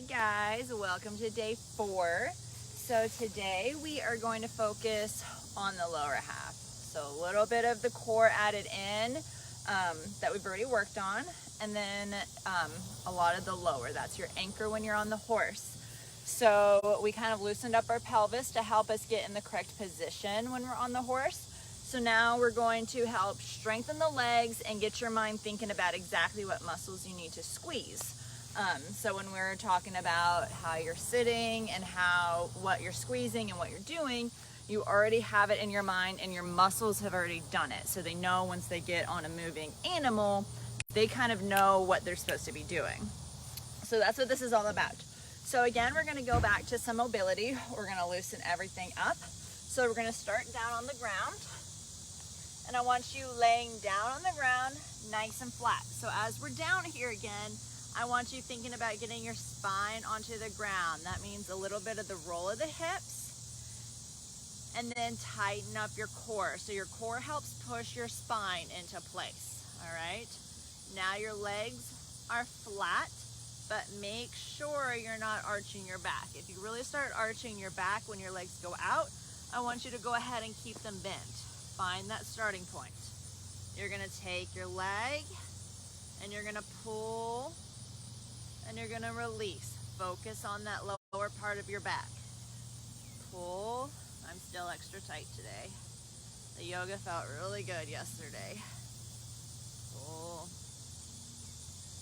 Hey guys, welcome to day 4. So today we are going to focus on the lower half. So a little bit of the core added in that we've already worked on, and then a lot of the lower. That's your anchor when you're on the horse. So we kind of loosened up our pelvis to help us get in the correct position when we're on the horse. So now we're going to help strengthen the legs and get your mind thinking about exactly what muscles you need to squeeze. So when we're talking about how you're sitting and what you're squeezing and what you're doing, you already have it in your mind and your muscles have already done it. So they know once they get on a moving animal, they kind of know what they're supposed to be doing. So that's what this is all about. So again, we're gonna go back to some mobility. We're gonna loosen everything up. So we're gonna start down on the ground. And I want you laying down on the ground, nice and flat. So as we're down here again, I want you thinking about getting your spine onto the ground. That means a little bit of the roll of the hips, and then tighten up your core. So your core helps push your spine into place, all right? Now your legs are flat, but make sure you're not arching your back. If you really start arching your back when your legs go out, I want you to go ahead and keep them bent. Find that starting point. You're gonna take your leg and you're gonna pull and you're gonna release. Focus on that lower part of your back. Pull. I'm still extra tight today. The yoga felt really good yesterday. Pull.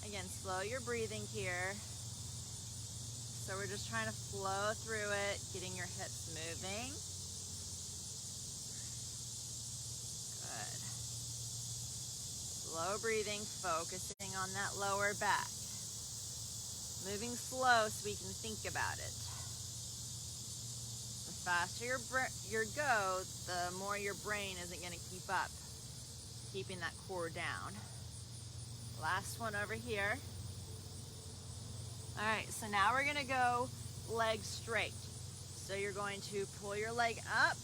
Again, slow your breathing here. So we're just trying to flow through it, getting your hips moving. Good. Slow breathing, focusing on that lower back. Moving slow so we can think about it. The faster your go, the more your brain isn't going to keep up, keeping that core down. Last one over here. All right, so now we're going to go leg straight. So you're going to pull your leg up.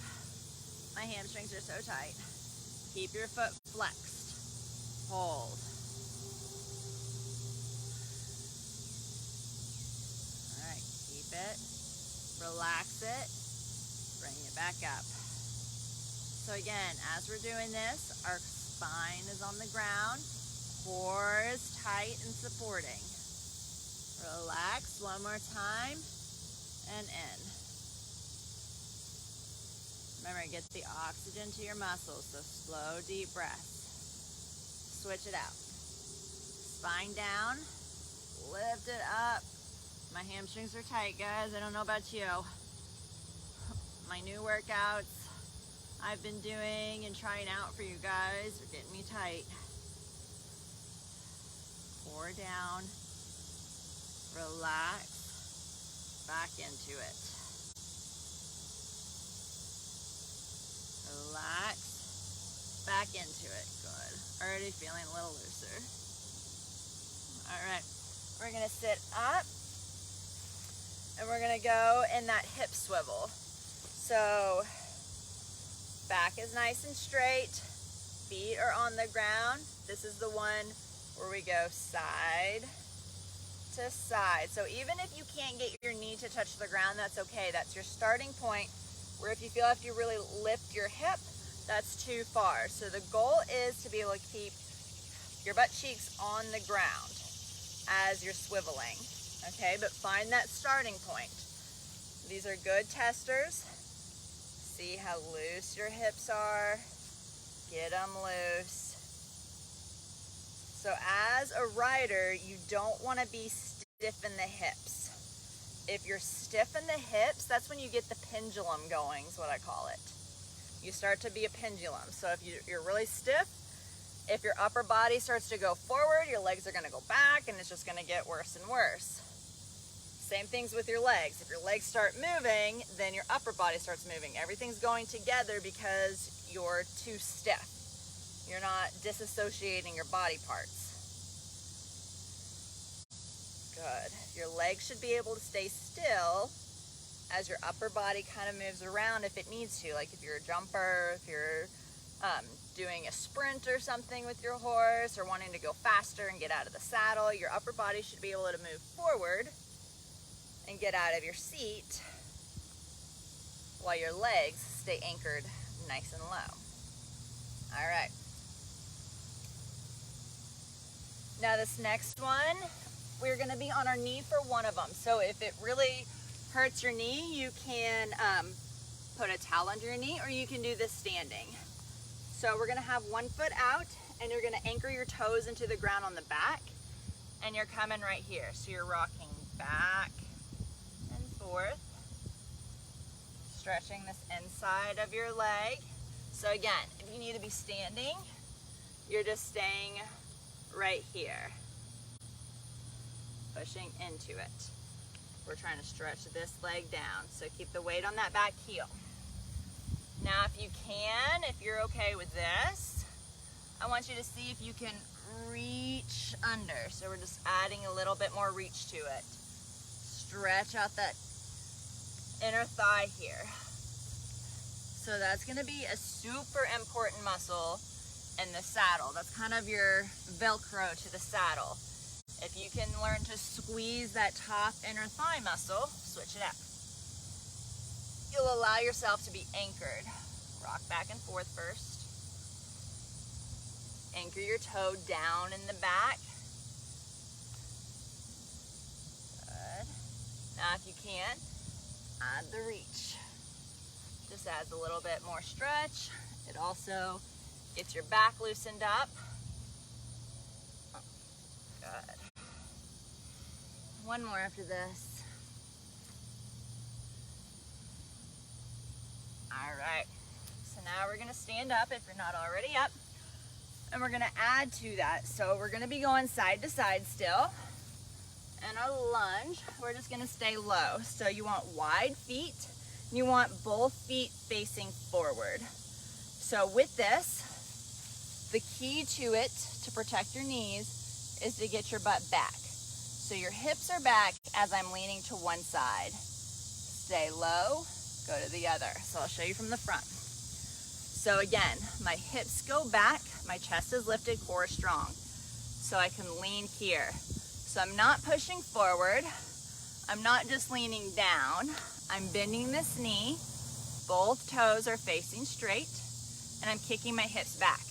My hamstrings are so tight. Keep your foot flexed. Hold. All right, keep it. Relax it. Bring it back up. So again, as we're doing this, our spine is on the ground, core is tight and supporting. Relax one more time and in. Remember, get the oxygen to your muscles, so slow, deep breaths. Switch it out. Spine down, lift it up. My hamstrings are tight, guys. I don't know about you. My new workouts I've been doing and trying out for you guys are getting me tight. Core down, relax, back into it. Relax, back into it. Good. Already feeling a little looser. All right, we're gonna sit up and we're gonna go in that hip swivel. So back is nice and straight, feet are on the ground. This is the one where we go side to side. So even if you can't get your knee to touch the ground, that's okay. That's your starting point, where if you feel like you really lift your hip, that's too far. So the goal is to be able to keep your butt cheeks on the ground as you're swiveling, okay? But find that starting point. These are good testers. See how loose your hips are. Get them loose. So as a rider, you don't want to be stiff in the hips. If you're stiff in the hips, that's when you get the pendulum going, is what I call it. You start to be a pendulum. So if you're really stiff, if your upper body starts to go forward, your legs are going to go back, and it's just going to get worse and worse. Same things with your legs. If your legs start moving, then your upper body starts moving. Everything's going together because you're too stiff. You're not disassociating your body parts. Good. Your legs should be able to stay still as your upper body kind of moves around if it needs to. Like if you're a jumper, if you're doing a sprint or something with your horse, or wanting to go faster and get out of the saddle, your upper body should be able to move forward and get out of your seat while your legs stay anchored nice and low. All right. Now this next one, we're gonna be on our knee for one of them. So if it really hurts your knee, you can put a towel under your knee, or you can do this standing. So we're gonna have one foot out, and you're gonna anchor your toes into the ground on the back, and you're coming right here. So you're rocking back and forth, stretching this inside of your leg. So again, if you need to be standing, you're just staying right here, pushing into it. We're trying to stretch this leg down, so keep the weight on that back heel. Now if you can, if you're okay with this, I want you to see if you can reach under. So we're just adding a little bit more reach to it. Stretch out that inner thigh here. So that's gonna be a super important muscle in the saddle. That's kind of your Velcro to the saddle. If you can learn to squeeze that top inner thigh muscle, switch it up. You'll allow yourself to be anchored. Rock back and forth first. Anchor your toe down in the back. Good. Now if you can, add the reach. Just adds a little bit more stretch. It also gets your back loosened up. Good. One more after this. All right. So now we're gonna stand up if you're not already up. And we're gonna add to that. So we're gonna be going side to side still. And a lunge, we're just gonna stay low. So you want wide feet, and you want both feet facing forward. So with this, the key to it, to protect your knees, is to get your butt back. So your hips are back as I'm leaning to one side. Stay low, go to the other. So I'll show you from the front. So again, my hips go back, my chest is lifted, core is strong. So I can lean here. So I'm not pushing forward, I'm not just leaning down, I'm bending this knee, both toes are facing straight, and I'm kicking my hips back.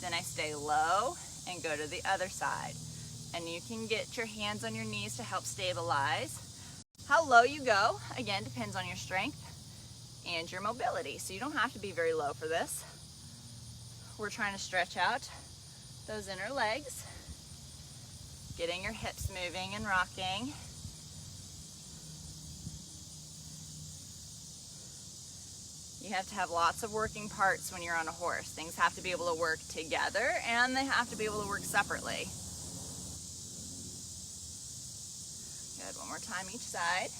Then I stay low and go to the other side. And you can get your hands on your knees to help stabilize. How low you go, again, depends on your strength and your mobility. So you don't have to be very low for this. We're trying to stretch out those inner legs, getting your hips moving and rocking. You have to have lots of working parts when you're on a horse. Things have to be able to work together, and they have to be able to work separately. Good, one more time each side.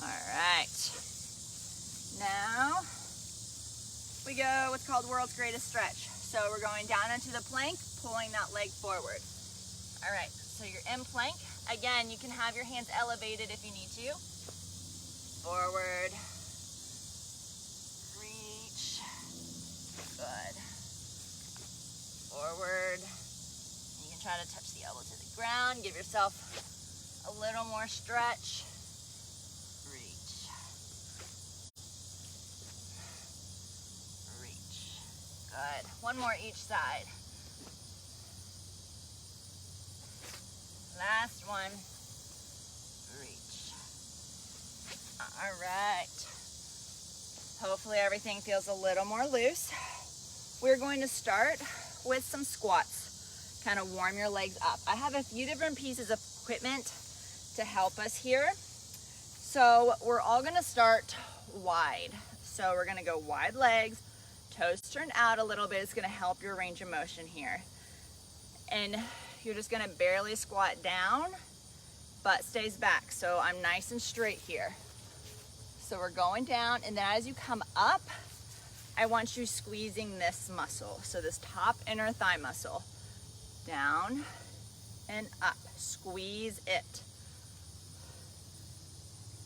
All right. Now we go what's called world's greatest stretch. So we're going down into the plank, pulling that leg forward. All right, so you're in plank. Again, you can have your hands elevated if you need to. Forward, reach, good. Forward, you can try to touch the elbow to the ground, give yourself a little more stretch. Reach, reach, good. One more each side. Last one, reach. All right, hopefully everything feels a little more loose. We're going to start with some squats, kind of warm your legs up. I have a few different pieces of equipment to help us here. So we're all gonna start wide. So we're gonna go wide legs, toes turned out a little bit. It's gonna help your range of motion here. And you're just gonna barely squat down, butt stays back. So I'm nice and straight here. So we're going down, and then as you come up, I want you squeezing this muscle. So this top inner thigh muscle. Down and up, squeeze it.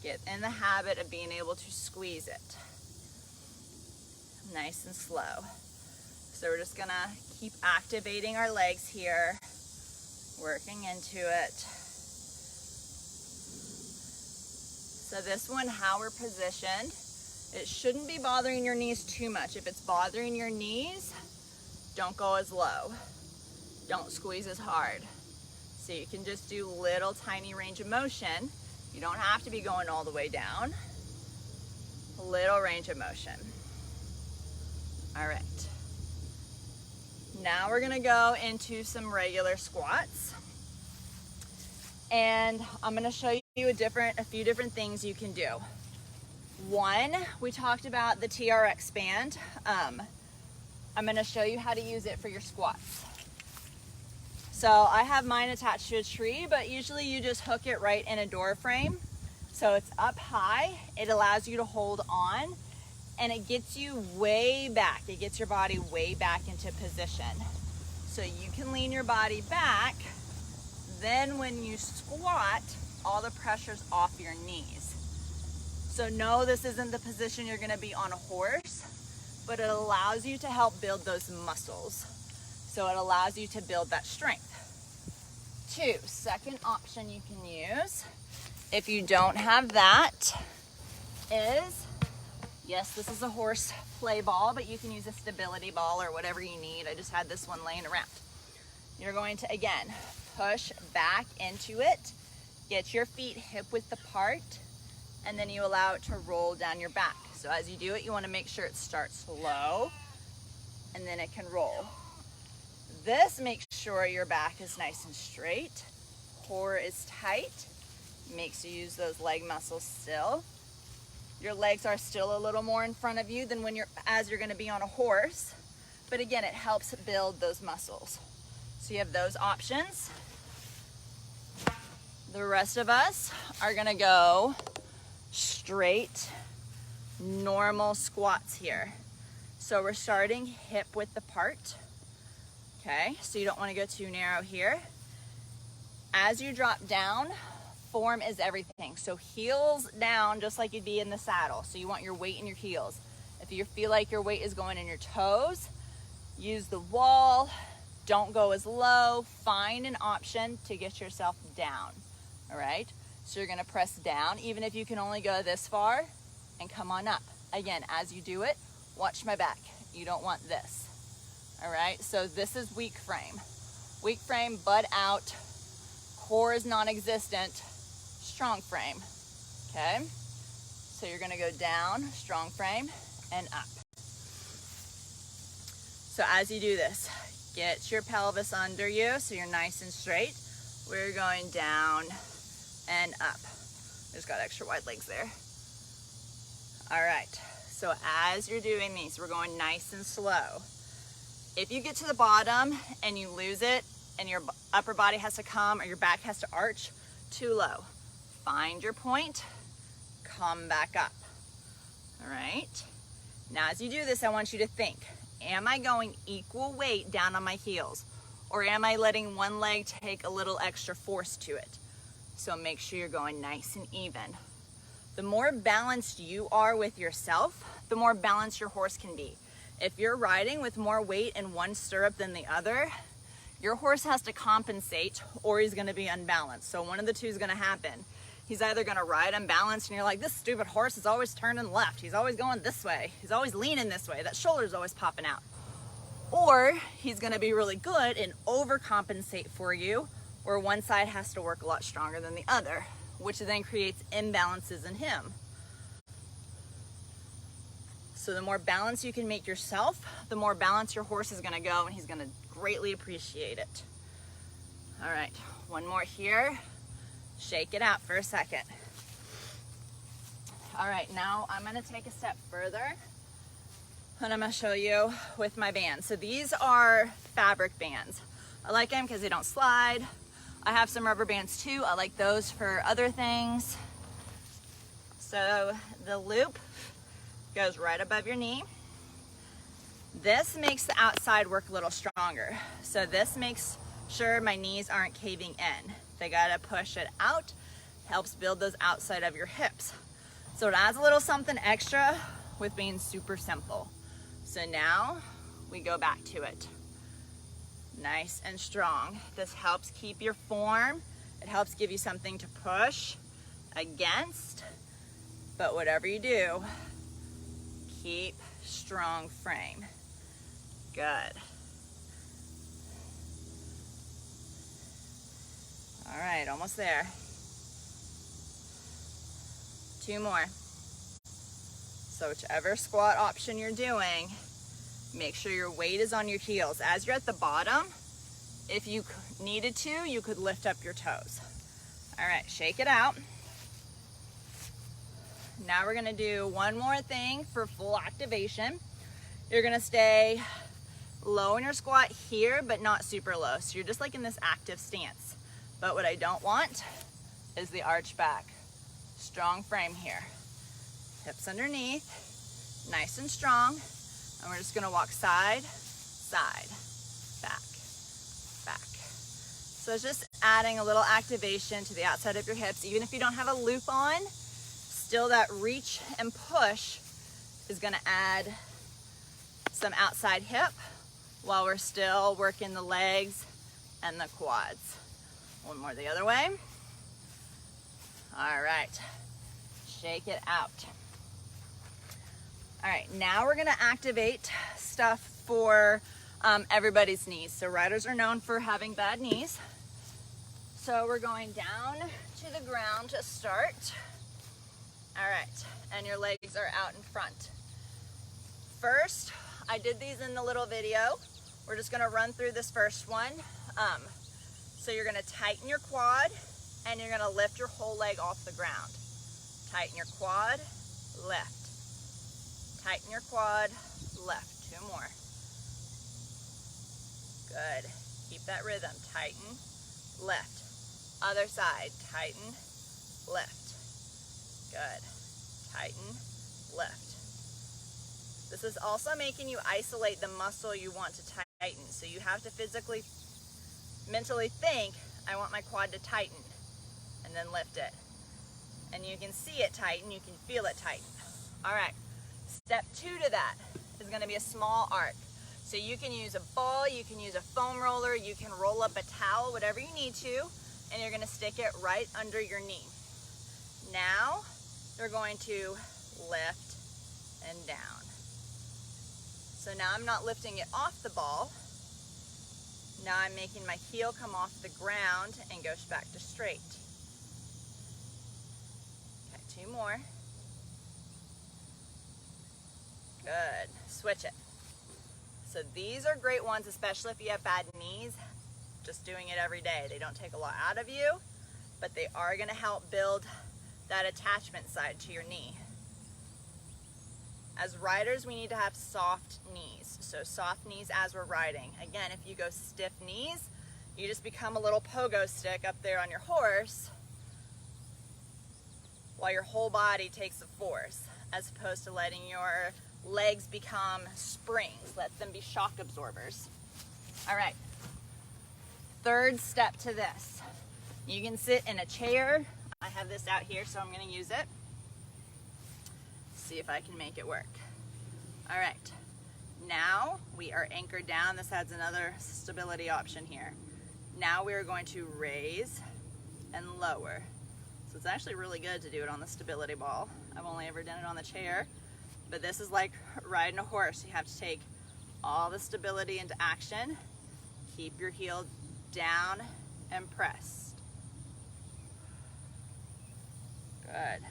Get in the habit of being able to squeeze it. Nice and slow. So we're just gonna keep activating our legs here, working into it. So this one, how we're positioned, it shouldn't be bothering your knees too much. If it's bothering your knees, don't go as low. Don't squeeze as hard. So you can just do little tiny range of motion. You don't have to be going all the way down. A little range of motion. All right. Now we're gonna go into some regular squats. And I'm gonna show you a few different things you can do. One, we talked about the TRX band. I'm gonna show you how to use it for your squats. So I have mine attached to a tree, but usually you just hook it right in a door frame. So it's up high, it allows you to hold on, and it gets you way back. It gets your body way back into position. So you can lean your body back, then when you squat, all the pressure's off your knees. So no, this isn't the position you're gonna be on a horse, but it allows you to help build those muscles. So it allows you to build that strength. Two, second option you can use, if you don't have that, is, yes, this is a horse play ball, but you can use a stability ball or whatever you need. I just had this one laying around. You're going to, again, push back into it, get your feet hip width apart, and then you allow it to roll down your back. So as you do it, you want to make sure it starts low, and then it can roll. This makes sure your back is nice and straight, core is tight, makes you use those leg muscles still. Your legs are still a little more in front of you than as you're going to be on a horse, but again, it helps build those muscles. So you have those options. The rest of us are going to go straight, normal squats here. So we're starting hip width apart. Okay, so you don't want to go too narrow here. As you drop down, form is everything. So heels down, just like you'd be in the saddle. So you want your weight in your heels. If you feel like your weight is going in your toes, use the wall. Don't go as low. Find an option to get yourself down. All right, so you're gonna press down, even if you can only go this far, and come on up. Again, as you do it, watch my back. You don't want this. All right, so this is weak frame. Weak frame, butt out, core is non-existent, strong frame, okay? So you're gonna go down, strong frame, and up. So as you do this, get your pelvis under you so you're nice and straight. We're going down and up. Just got extra wide legs there. All right, so as you're doing these, we're going nice and slow. If you get to the bottom and you lose it and your upper body has to come or your back has to arch, too low. Find your point, come back up. All right, now as you do this, I want you to think, am I going equal weight down on my heels? Or am I letting one leg take a little extra force to it? So make sure you're going nice and even. The more balanced you are with yourself, the more balanced your horse can be. If you're riding with more weight in one stirrup than the other, your horse has to compensate or he's gonna be unbalanced. So one of the two is gonna happen. He's either gonna ride unbalanced and you're like, this stupid horse is always turning left. He's always going this way. He's always leaning this way. That shoulder's always popping out. Or he's gonna be really good and overcompensate for you, where one side has to work a lot stronger than the other, which then creates imbalances in him. So the more balance you can make yourself, the more balance your horse is gonna go and he's gonna greatly appreciate it. All right, one more here. Shake it out for a second. All right, now I'm gonna take a step further and I'm gonna show you with my bands. So these are fabric bands. I like them because they don't slide. I have some rubber bands too. I like those for other things. So the loop goes right above your knee. This makes the outside work a little stronger. So this makes sure my knees aren't caving in. They gotta push it out, helps build those outside of your hips. So it adds a little something extra with being super simple. So now we go back to it. Nice and strong. This helps keep your form. It helps give you something to push against. But whatever you do, keep strong frame. Good. All right, almost there. 2 more. So whichever squat option you're doing, make sure your weight is on your heels. As you're at the bottom, if you needed to, you could lift up your toes. All right, shake it out. Now we're gonna do one more thing for full activation. You're gonna stay low in your squat here, but not super low. So you're just like in this active stance. But what I don't want is the arch back. Strong frame here. Hips underneath, nice and strong. And we're just gonna walk side, side, back, back. So it's just adding a little activation to the outside of your hips. Even if you don't have a loop on, still that reach and push is gonna add some outside hip while we're still working the legs and the quads. One more the other way. All right, shake it out. All right, now we're gonna activate stuff for everybody's knees. So riders are known for having bad knees. So we're going down to the ground to start. All right, and your legs are out in front. First, I did these in the little video. We're just gonna run through this first one. So you're gonna tighten your quad and you're gonna lift your whole leg off the ground. Tighten your quad, lift. Tighten your quad, lift. 2 more. Good. Keep that rhythm. Tighten, lift. Other side. Tighten, lift. Good. Tighten, lift. This is also making you isolate the muscle you want to tighten. So you have to physically, mentally think, I want my quad to tighten, and then lift it. And you can see it tighten, you can feel it tighten. All right, step 2 to that is gonna be a small arc. So you can use a ball, you can use a foam roller, you can roll up a towel, whatever you need to, and you're gonna stick it right under your knee. Now, you're going to lift and down. So now I'm not lifting it off the ball. Now I'm making my heel come off the ground and go back to straight. Okay, 2 more. Good, switch it. So these are great ones, especially if you have bad knees, just doing it every day. They don't take a lot out of you, but they are gonna help build that attachment side to your knee. As riders, we need to have soft knees. So soft knees as we're riding. Again, if you go stiff knees, you just become a little pogo stick up there on your horse while your whole body takes the force, as opposed to letting your legs become springs. Let them be shock absorbers. All right, 3rd step to this. You can sit in a chair. I have this out here, so I'm gonna use it. See if I can make it work. All right, now we are anchored down. This adds another stability option here. Now we are going to raise and lower. So it's actually really good to do it on the stability ball. I've only ever done it on the chair, but this is like riding a horse. You have to take all the stability into action. Keep your heel down and pressed. Good.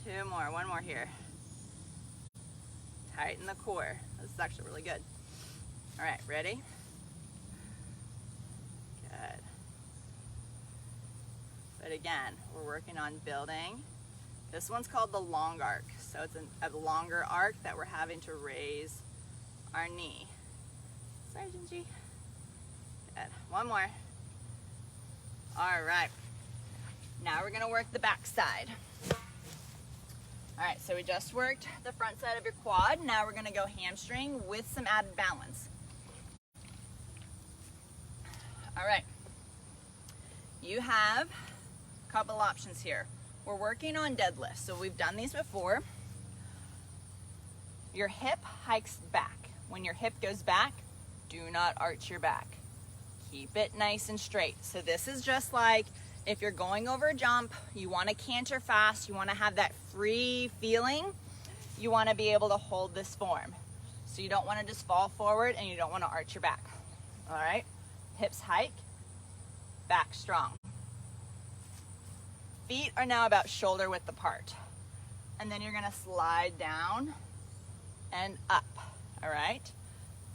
2 more, 1 more here. Tighten the core. This is actually really good. All right, ready? Good. But again, we're working on building. This one's called the long arc. So it's a longer arc that we're having to raise our knee. Sorry, Gingy. Good. 1 more. All right. Now we're gonna work the back side. All right, so we just worked the front side of your quad. Now we're gonna go hamstring with some added balance. All right, you have a couple options here. We're working on deadlifts, so we've done these before. Your hip hikes back. When your hip goes back, do not arch your back. Keep it nice and straight. So this is just like if you're going over a jump, you want to canter fast, you want to have that free feeling, you want to be able to hold this form. So you don't want to just fall forward and you don't want to arch your back. All right, hips hike, back strong. Feet are now about shoulder width apart. And then you're gonna slide down and up, all right?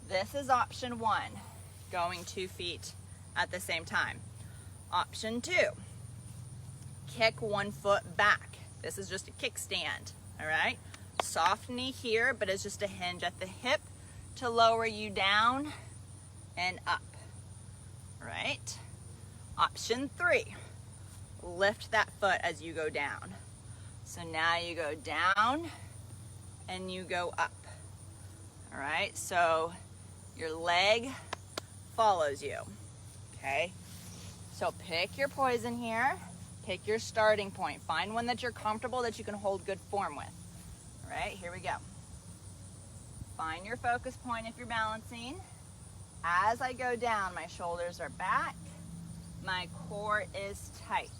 This is option 1, going 2 feet at the same time. Option 2, kick 1 foot back. This is just a kickstand, all right? Soft knee here, but it's just a hinge at the hip to lower you down and up, right? Option 3, lift that foot as you go down. So now you go down and you go up, all right? So your leg follows you, okay? So pick your poison here, pick your starting point. Find one that you're comfortable, that you can hold good form with. All right, here we go. Find your focus point if you're balancing. As I go down, my shoulders are back, my core is tight.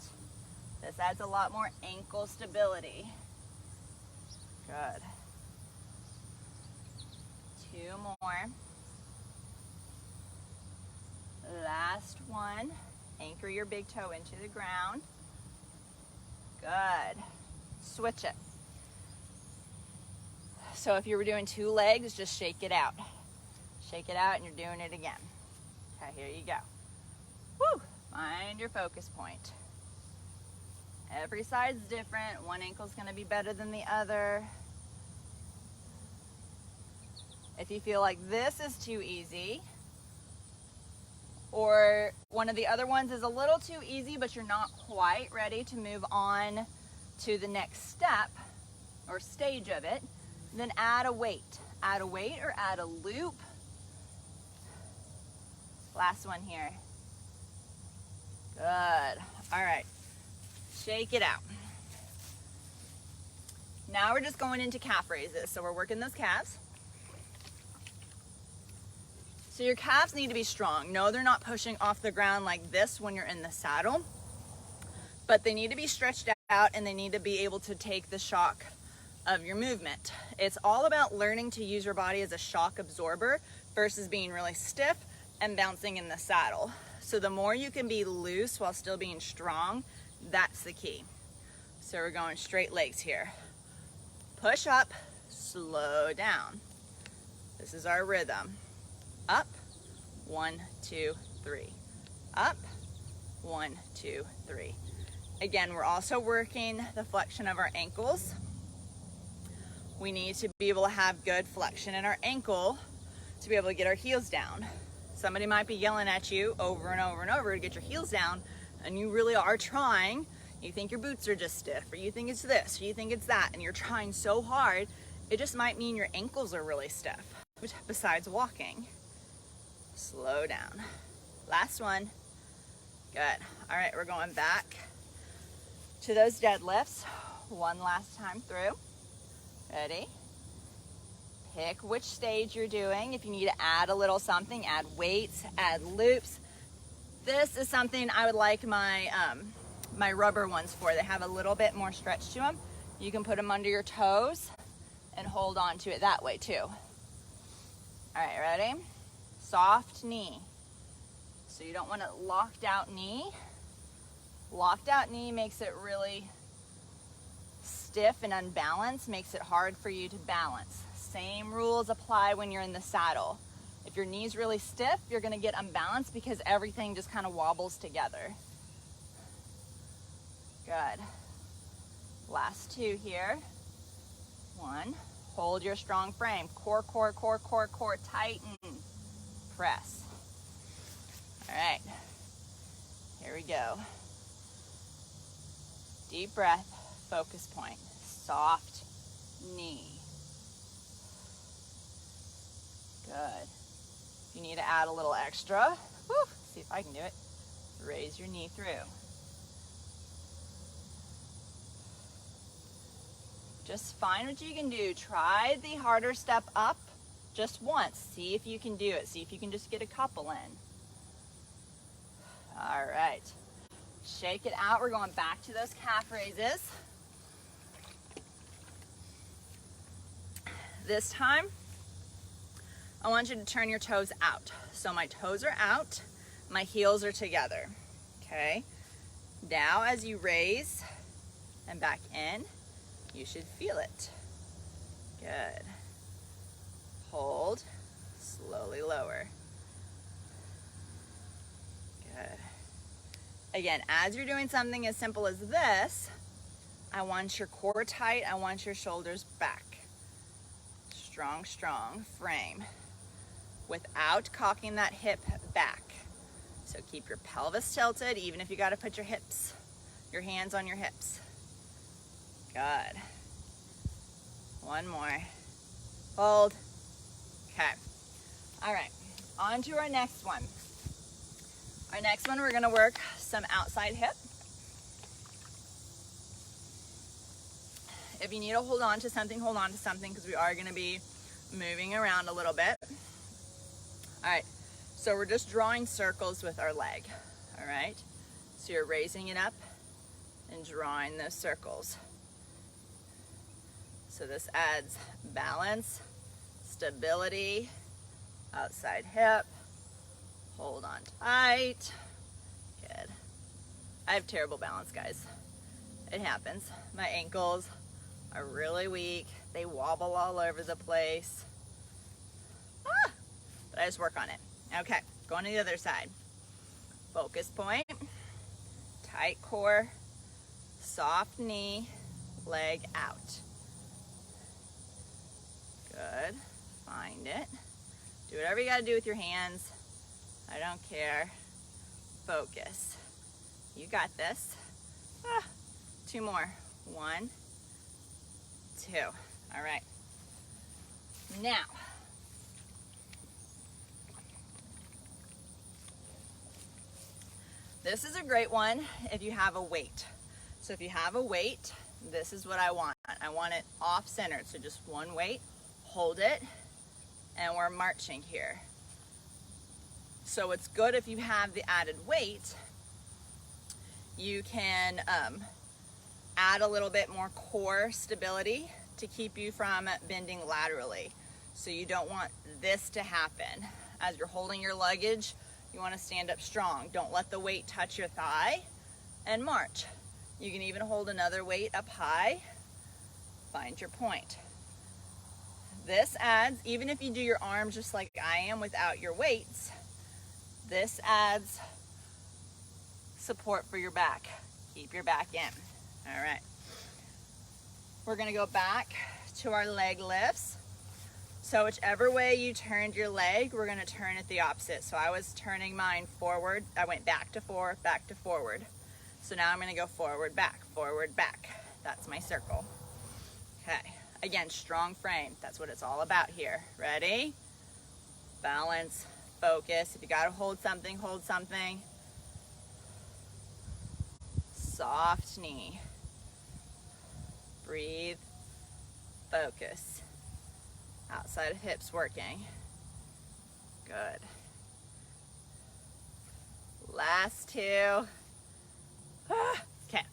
This adds a lot more ankle stability. Good. 2 more. Last one. Anchor your big toe into the ground. Good. Switch it. So if you were doing 2 legs, just shake it out. Shake it out and you're doing it again. Okay, here you go. Woo! Find your focus point. Every side's different. One ankle's gonna be better than the other. If you feel like this is too easy, or one of the other ones is a little too easy, but you're not quite ready to move on to the next step or stage of it, then add a weight. Add a weight or add a loop. Last one here. Good. All right. Shake it out. Now we're just going into calf raises. So we're working those calves. So your calves need to be strong. No, they're not pushing off the ground like this when you're in the saddle, but they need to be stretched out and they need to be able to take the shock of your movement. It's all about learning to use your body as a shock absorber versus being really stiff and bouncing in the saddle. So the more you can be loose while still being strong, that's the key. So we're going straight legs here. Push up, slow down. This is our rhythm. Up, 1, 2, 3. Up, 1, 2, 3. Again, we're also working the flexion of our ankles. We need to be able to have good flexion in our ankle to be able to get our heels down. Somebody might be yelling at you over and over and over to get your heels down, and you really are trying. You think your boots are just stiff, or you think it's this, or you think it's that, and you're trying so hard, it just might mean your ankles are really stiff. Besides walking, slow down. Last one. Good. All right, we're going back to those deadlifts. One last time through. Ready? Pick which stage you're doing. If you need to add a little something, add weights, add loops. This is something I would like my my rubber ones for. They have a little bit more stretch to them. You can put them under your toes and hold on to it that way too. All right, ready? Soft knee. So you don't want a locked out knee. Locked out knee makes it really stiff and unbalanced, makes it hard for you to balance. Same rules apply when you're in the saddle. If your knee's really stiff, you're gonna get unbalanced because everything just kind of wobbles together. Good. Last 2 here. 1, hold your strong frame. Core, core, core, core, core, tighten. Press. All right, here we go. Deep breath, focus point, soft knee. Good. If you need to add a little extra, see if I can do it, raise your knee through. Just find what you can do. Try the harder step up just once. See if you can do it. See if you can just get a couple in. All right. shake it out. We're going back to those calf raises. This time, I want you to turn your toes out. So my toes are out, my heels are together, okay? Now as you raise and back in, you should feel it. Good. Hold, slowly lower. Good. Again, as you're doing something as simple as this, I want your core tight, I want your shoulders back. Strong, strong frame without cocking that hip back. So keep your pelvis tilted, even if you got to put your hands on your hips. Good. One more. Hold. Okay. All right. On to our next one. Our next one, we're going to work some outside hip. If you need to hold on to something, hold on to something, because we are going to be moving around a little bit. All right, so we're just drawing circles with our leg. All right, so you're raising it up and drawing those circles. So this adds balance, stability, outside hip, hold on tight. Good. I have terrible balance, guys. It happens. My ankles are really weak. They wobble all over the place. But I just work on it. Okay, going to the other side. Focus point, tight core, soft knee, leg out. Good, find it. Do whatever you gotta do with your hands. I don't care. Focus. You got this. 2 more. 1, 2. All right. Now, this is a great one if you have a weight. So if you have a weight, this is what I want. I want it off-centered, so just one weight, hold it, and we're marching here. So it's good if you have the added weight, you can add a little bit more core stability to keep you from bending laterally. So you don't want this to happen. As you're holding your luggage, you want to stand up strong. Don't let the weight touch your thigh and march. You can even hold another weight up high. Find your point. This adds, even if you do your arms just like I am without your weights, this adds support for your back. Keep your back in. All right. We're going to go back to our leg lifts. So whichever way you turned your leg, we're going to turn it the opposite. So I was turning mine forward. I went back to forward. So now I'm going to go forward, back. That's my circle. Okay. Again, strong frame. That's what it's all about here. Ready? Balance, focus. If you got to hold something, hold something. Soft knee. Breathe. Focus. Outside of hips working. Good. Last 2. Okay.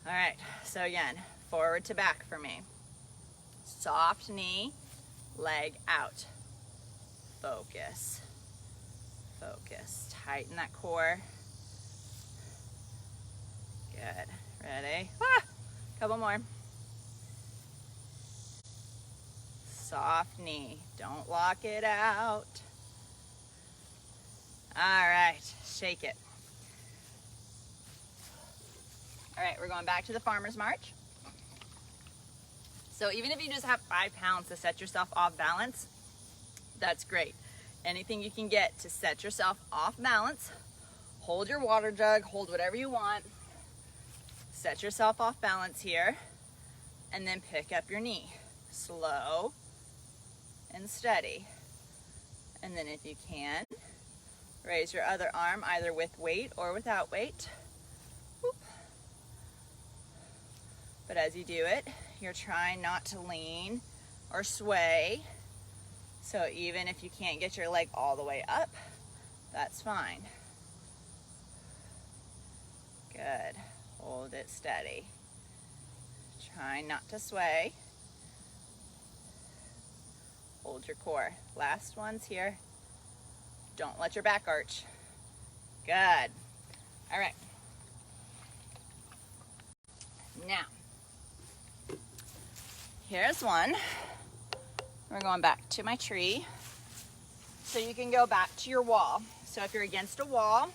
All right. So again, forward to back for me. Soft knee, leg out. Focus. Focus. Tighten that core. Good. Ready? Couple more. Soft knee. Don't lock it out. All right. Shake it. All right, we're going back to the farmer's march. So even if you just have 5 pounds to set yourself off balance, that's great. Anything you can get to set yourself off balance, hold your water jug, hold whatever you want, set yourself off balance here, and then pick up your knee. Slow and steady. And then if you can, raise your other arm either with weight or without weight. Whoop. But as you do it, you're trying not to lean or sway. So even if you can't get your leg all the way up, that's fine. it steady. Try not to sway. Hold your core. Last ones here. Don't let your back arch. Good. All right. Now, here's one. We're going back to my tree. So you can go back to your wall. So if you're against a wall,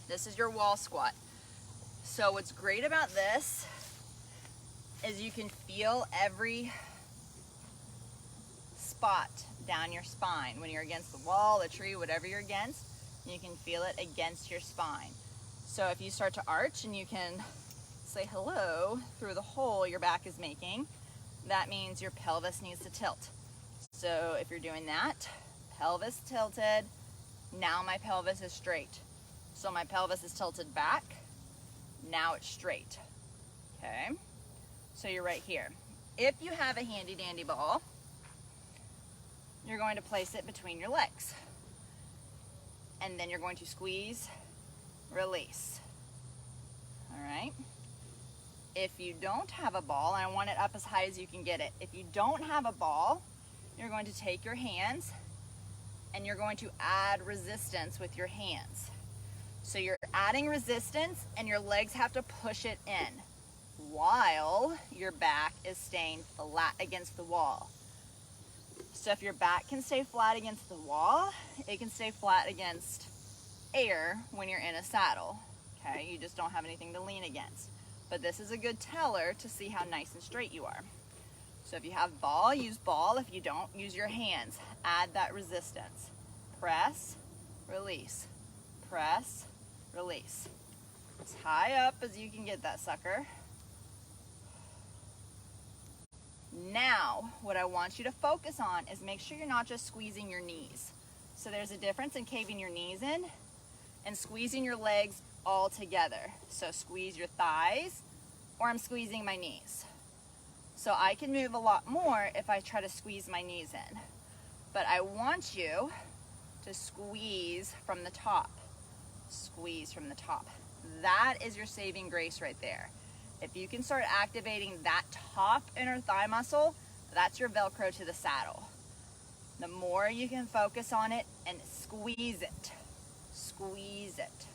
this is your wall squat. So what's great about this is you can feel every spot down your spine. When you're against the wall, the tree, whatever you're against, you can feel it against your spine. So if you start to arch and you can say hello through the hole your back is making, that means your pelvis needs to tilt. So if you're doing that, pelvis tilted, now my pelvis is straight. So my pelvis is tilted back, now it's straight. Okay, so you're right here. If you have a handy dandy ball, you're going to place it between your legs. And then you're going to squeeze, release. All right. If you don't have a ball, and I want it up as high as you can get it. If you don't have a ball, you're going to take your hands and you're going to add resistance with your hands. So you're adding resistance and your legs have to push it in while your back is staying flat against the wall. So if your back can stay flat against the wall, it can stay flat against air when you're in a saddle. Okay, you just don't have anything to lean against. But this is a good teller to see how nice and straight you are. So if you have ball, use ball. If you don't, use your hands. Add that resistance. Press, release. Press, release. As high up as you can get that sucker. Now, what I want you to focus on is make sure you're not just squeezing your knees. So there's a difference in caving your knees in and squeezing your legs all together. So squeeze your thighs, or I'm squeezing my knees. So I can move a lot more if I try to squeeze my knees in. But I want you to squeeze from the top. Squeeze from the top. That is your saving grace right there. If you can start activating that top inner thigh muscle, that's your Velcro to the saddle. The more you can focus on it and squeeze it. Squeeze it.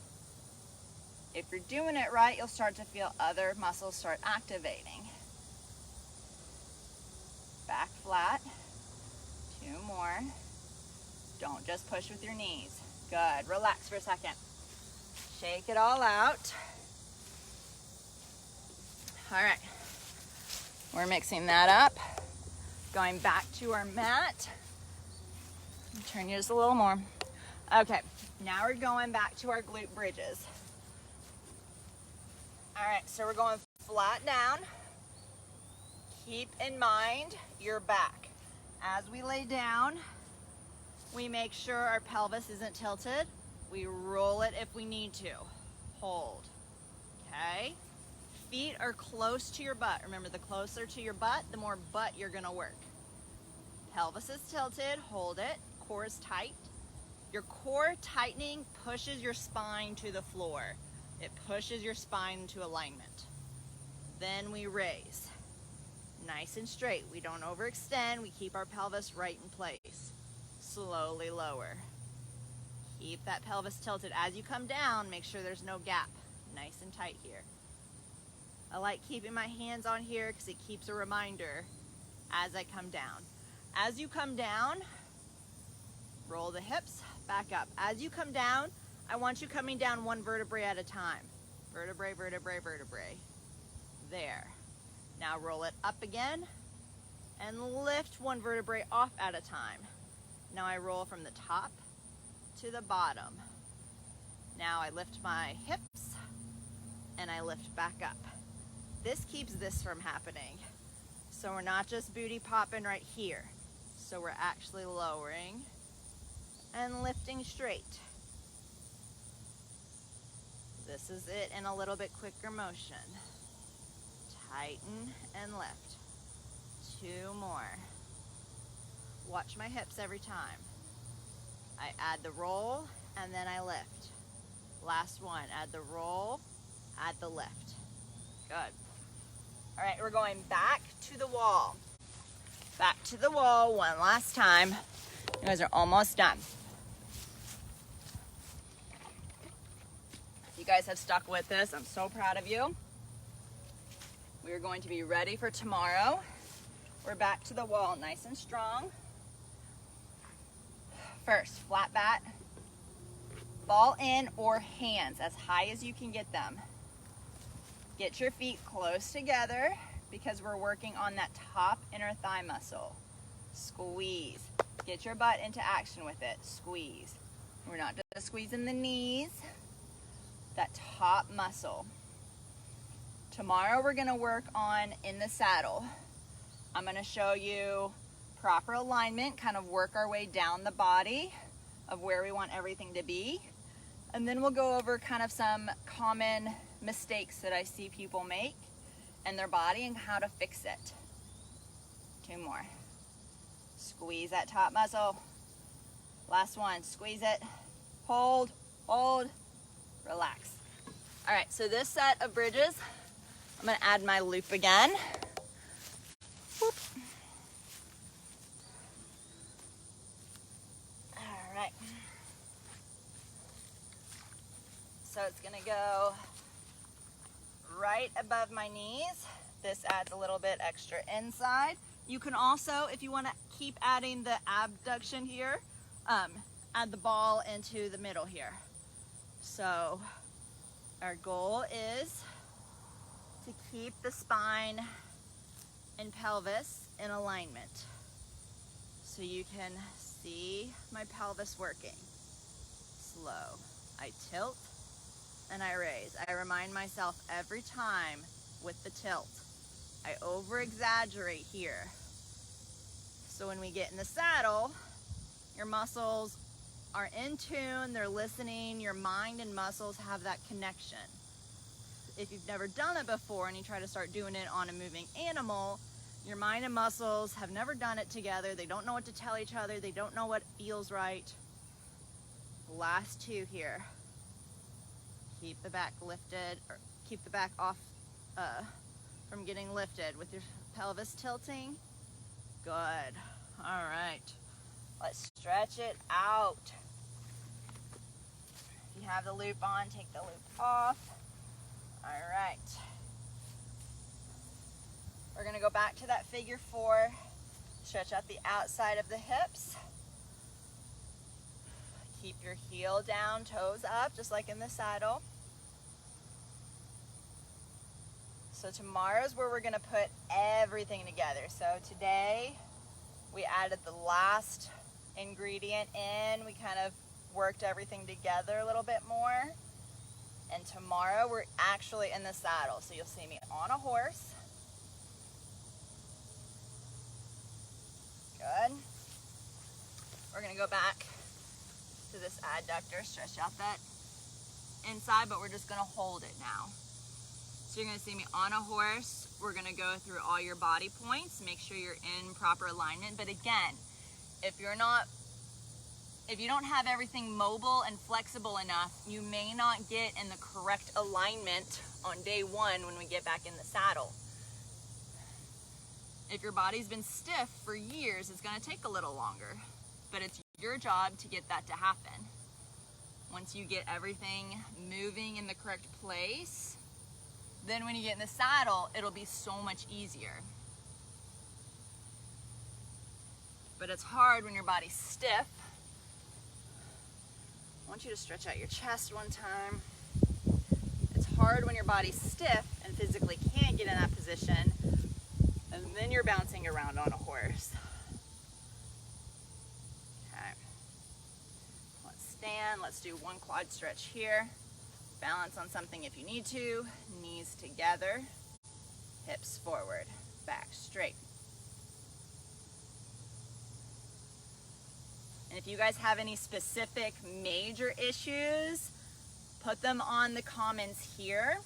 If you're doing it right, you'll start to feel other muscles start activating. Back flat. 2 more. Don't just push with your knees. Good. Relax for a second. Shake it all out. All right. We're mixing that up. Going back to our mat. Turn you just a little more. Okay. Now we're going back to our glute bridges. All right. So we're going flat down. Keep in mind your back. As we lay down, we make sure our pelvis isn't tilted. We roll it if we need to. Hold. Okay? Feet are close to your butt. Remember, the closer to your butt, the more butt you're gonna work. Pelvis is tilted, hold it. Core is tight. Your core tightening pushes your spine to the floor. It pushes your spine into alignment. Then we raise. Nice and straight. We don't overextend. We keep our pelvis right in place. Slowly lower. Keep that pelvis tilted. As you come down, make sure there's no gap. Nice and tight here. I like keeping my hands on here because it keeps a reminder as I come down. As you come down, roll the hips back up. As you come down, I want you coming down one vertebrae at a time. Vertebrae, vertebrae, vertebrae. There. Now roll it up again and lift one vertebrae off at a time. Now I roll from the top to the bottom. Now I lift my hips and I lift back up. This keeps this from happening. So we're not just booty popping right here. So we're actually lowering and lifting straight. This is it in a little bit quicker motion. Tighten and lift. 2 more. Watch my hips every time. I add the roll and then I lift. Last one, add the roll Add the lift. Good. All right, we're going back to the wall. Back to the wall one last time. You guys are almost done. You guys have stuck with this. I'm so proud of you. We are going to be ready for tomorrow. We're back to the wall, nice and strong. First, flat bat, ball in or hands as high as you can get them. Get your feet close together because we're working on that top inner thigh muscle. Squeeze. Get your butt into action with it. Squeeze. We're not just squeezing the knees, that top muscle. Tomorrow we're going to work on in the saddle. I'm going to show you proper alignment, kind of work our way down the body of where we want everything to be. And then we'll go over kind of some common mistakes that I see people make in their body and how to fix it. 2 more. Squeeze that top muscle. Last one, squeeze it. Hold, hold, relax. All right, so this set of bridges, I'm gonna add my loop again. Whoop. All right. So it's gonna go right above my knees. This adds a little bit extra inside. You can also, if you wanna keep adding the abduction here, add the ball into the middle here. So our goal is to keep the spine and pelvis in alignment. So you can see my pelvis working. Slow. I tilt and I raise. I remind myself every time with the tilt. I over exaggerate here. So when we get in the saddle, your muscles are in tune, they're listening, your mind and muscles have that connection. If you've never done it before and you try to start doing it on a moving animal, your mind and muscles have never done it together. They don't know what to tell each other. They don't know what feels right. Last 2 here. Keep the back lifted, or keep the back off from getting lifted with your pelvis tilting. Good. All right. Let's stretch it out. If you have the loop on, take the loop off. All right. We're gonna go back to that figure 4. Stretch out the outside of the hips. Keep your heel down, toes up, just like in the saddle. So tomorrow's where we're gonna put everything together. So today we added the last ingredient in. We kind of worked everything together a little bit more. And tomorrow we're actually in the saddle. So you'll see me on a horse. Good. We're gonna go back to this adductor, stretch out that inside, but we're just gonna hold it now. So you're gonna see me on a horse. We're gonna go through all your body points, make sure you're in proper alignment. But again, if you don't have everything mobile and flexible enough, you may not get in the correct alignment on day 1 when we get back in the saddle. If your body's been stiff for years, it's gonna take a little longer, but it's your job to get that to happen. Once you get everything moving in the correct place, then when you get in the saddle, it'll be so much easier. But it's hard when your body's stiff. I want you to stretch out your chest one time. It's hard when your body's stiff and physically can't get in that position, and then you're bouncing around on a horse. Okay. Let's stand. Let's do 1 quad stretch here. Balance on something if you need to. Knees together. Hips forward. Back straight. And if you guys have any specific major issues, put them on the comments here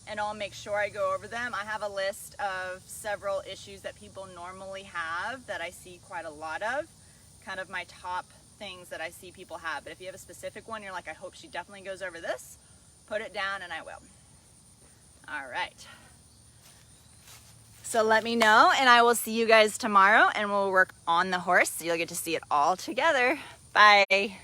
and I'll make sure I go over them. I have a list of several issues that people normally have that I see quite a lot of, kind of my top things that I see people have. But if you have a specific one, you're like, I hope she definitely goes over this, put it down and I will. All right. So let me know, and I will see you guys tomorrow, and we'll work on the horse, so you'll get to see it all together. Bye.